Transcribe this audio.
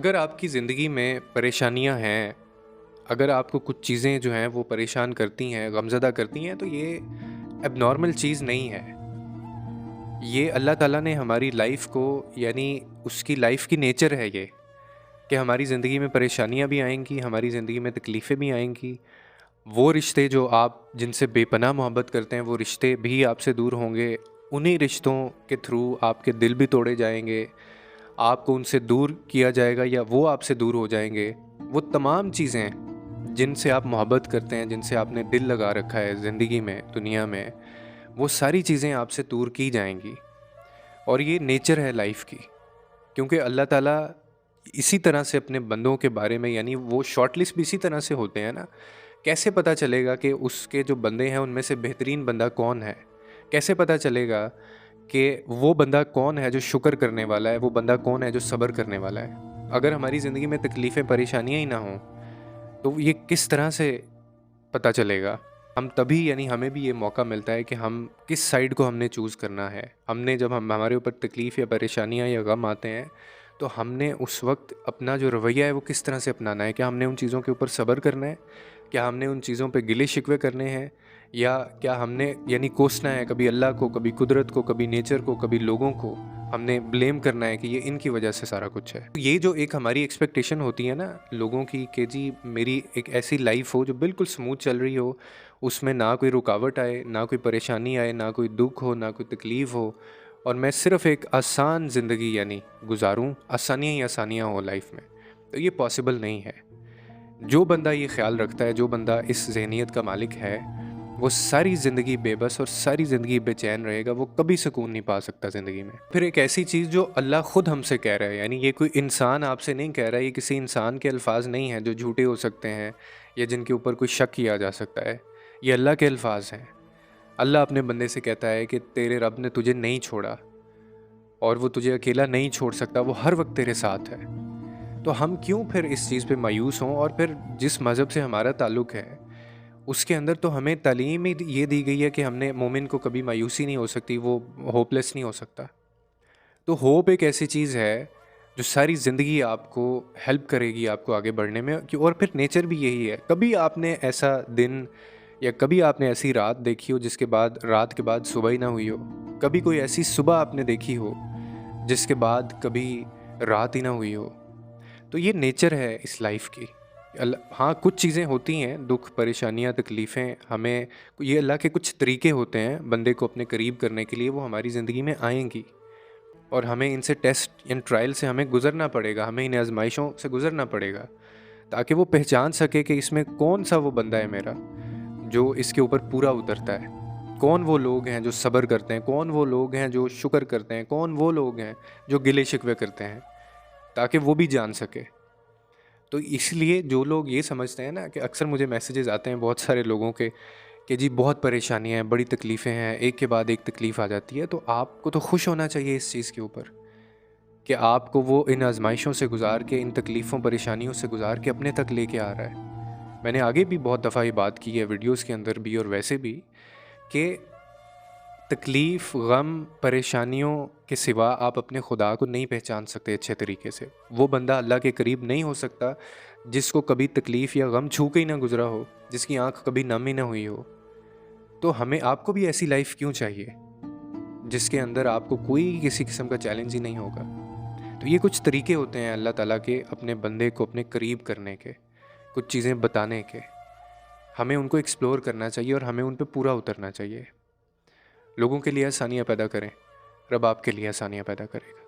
अगर आपकी ज़िंदगी में परेशानियाँ हैं, अगर आपको कुछ चीज़ें जो हैं वो परेशान करती हैं, गमज़दा करती हैं, तो ये एबनॉर्मल चीज़ नहीं है। ये अल्लाह ताला ने हमारी लाइफ़ को यानी उसकी लाइफ़ की नेचर है ये, कि हमारी ज़िंदगी में परेशानियाँ भी आएँगी, हमारी ज़िंदगी में तकलीफ़ें भी आएँगी। वो रिश्ते जो आप जिनसे बेपनाह मोहब्बत करते हैं, वो रिश्ते भी आपसे दूर होंगे। उन्हीं रिश्तों के थ्रू आपके दिल भी तोड़े जाएँगे, आपको उनसे दूर किया जाएगा या वो आपसे दूर हो जाएँगे। वो तमाम चीज़ें जिनसे आप मोहब्बत करते हैं, जिनसे आपने दिल लगा रखा है ज़िंदगी में, दुनिया में, वो सारी चीज़ें आपसे दूर की जाएँगी और ये नेचर है लाइफ़ की। क्योंकि अल्लाह ताला इसी तरह से अपने बंदों के बारे में यानी वो शॉर्टलिस्ट भी इसी तरह से होते हैं ना। कैसे पता चलेगा कि उसके जो बंदे हैं उनमें से बेहतरीन बंदा कौन है? कैसे पता चलेगा कि वो बंदा कौन है जो शुक्र करने वाला है, वो बंदा कौन है जो सब्र करने वाला है? अगर हमारी ज़िंदगी में तकलीफ़ें, परेशानियाँ ही ना हों, तो ये किस तरह से पता चलेगा? हम तभी यानी हमें भी ये मौका मिलता है कि हम किस साइड को हमने चूज़ करना है। हमने जब हम हमारे ऊपर तकलीफ़ या परेशानियाँ या गम आते हैं, तो हमने उस वक़्त अपना जो रवैया है वो किस तरह से अपनाना है? क्या हमने उन चीज़ों के ऊपर सब्र करना है? क्या हमने उन चीज़ों पे गिले-शिकवे करने हैं? या क्या हमने यानी कोसना है कभी अल्लाह को, कभी कुदरत को, कभी नेचर को, कभी लोगों को, हमने ब्लेम करना है कि ये इनकी वजह से सारा कुछ है। ये जो एक हमारी एक्सपेक्टेशन होती है ना लोगों की कि जी मेरी एक ऐसी लाइफ हो जो बिल्कुल स्मूथ चल रही हो, उसमें ना कोई रुकावट आए, ना कोई परेशानी आए, ना कोई दुःख हो, ना कोई तकलीफ़ हो और मैं सिर्फ़ एक आसान ज़िंदगी यानी गुज़ारूँ, आसानियाँ ही आसानियाँ हो लाइफ में। तो ये पॉसिबल नहीं है। जो बंदा ये ख़्याल रखता है, जो बंदा इस ज़हनियत का मालिक है, वो सारी ज़िंदगी बेबस और सारी ज़िंदगी बेचैन रहेगा, वो कभी सुकून नहीं पा सकता ज़िंदगी में। फिर एक ऐसी चीज़ जो अल्लाह ख़ुद हमसे कह रहा है, यानी ये कोई इंसान आपसे नहीं कह रहा है, ये किसी इंसान के अल्फ़ाज़ नहीं हैं जो झूठे हो सकते हैं या जिनके ऊपर कोई शक किया जा सकता है। ये अल्लाह के अल्फ़ाज़ हैं। अल्लाह अपने बंदे से कहता है कि तेरे रब ने तुझे नहीं छोड़ा और वो तुझे अकेला नहीं छोड़ सकता, वो हर वक़्त तेरे साथ है। तो हम क्यों फिर इस चीज़ पे मायूस हों और फिर जिस मज़हब से हमारा ताल्लुक़ है, उसके अंदर तो हमें तालीम ही ये दी गई है कि हमने मोमिन को कभी मायूसी नहीं हो सकती, वो होपलेस नहीं हो सकता। तो होप एक ऐसी चीज़ है, जो सारी ज़िंदगी आपको हेल्प करेगी आपको आगे बढ़ने में कि और फिर नेचर भी यही है। कभी आपने ऐसा दिन या कभी आपने ऐसी रात देखी हो जिसके बाद रात के बाद सुबह ही ना हुई हो? कभी कोई ऐसी सुबह आपने देखी हो, जिसके बाद कभी रात ही ना हुई हो? तो ये नेचर है इस लाइफ की। हाँ, कुछ चीज़ें होती हैं, दुःख, परेशानियाँ, तकलीफ़ें हमें ये अल्लाह के कुछ तरीके होते हैं बंदे को अपने करीब करने के लिए, वो हमारी ज़िंदगी में आएँगी और हमें इनसे टेस्ट एंड ट्रायल से हमें गुज़रना पड़ेगा, हमें इन आज़माइशों से गुज़रना पड़ेगा, ताकि वो पहचान सके कि इसमें कौन-सा वो बंदा है मेरा, जो इसके ऊपर पूरा उतरता है। कौन वो लोग हैं जो सब्र करते हैं, कौन वो लोग हैं जो शुक्र करते हैं, कौन वो लोग हैं जो गिले-शिकवे करते हैं, ताकि वो भी जान सके। तो इसलिए जो लोग ये समझते हैं ना कि अक्सर मुझे मैसेजेस आते हैं बहुत सारे लोगों के कि जी बहुत परेशानियाँ हैं, बड़ी तकलीफ़ें हैं, एक के बाद एक तकलीफ़ आ जाती है, तो आपको तो खुश होना चाहिए इस चीज़ के ऊपर कि आपको वो इन आज़माइशों से गुज़ार के, इन तकलीफ़ों, परेशानियों से गुज़ार के अपने तक लेके आ रहा है। मैंने आगे भी बहुत दफ़ा ये बात की है वीडियोज़ के अंदर भी और वैसे भी कि तकलीफ़, गम, परेशानियों के सिवा आप अपने खुदा को नहीं पहचान सकते अच्छे तरीके से। वो बंदा अल्लाह के करीब नहीं हो सकता जिसको कभी तकलीफ़ या गम छू के ही ना गुज़रा हो, जिसकी आँख कभी नम ही ना हुई हो। तो हमें आपको भी ऐसी लाइफ़ क्यों चाहिए, जिसके अंदर आपको कोई किसी किस्म का चैलेंज ही नहीं होगा। तो ये कुछ तरीके होते हैं अल्लाह ताला के अपने बंदे को अपने करीब करने के, कुछ चीज़ें बताने के। हमें उनको एक्सप्लोर करना चाहिए और हमें उन पे पूरा उतरना चाहिए। लोगों के लिए आसानियाँ पैदा करें, रब आपके लिए आसानियाँ पैदा करेगा।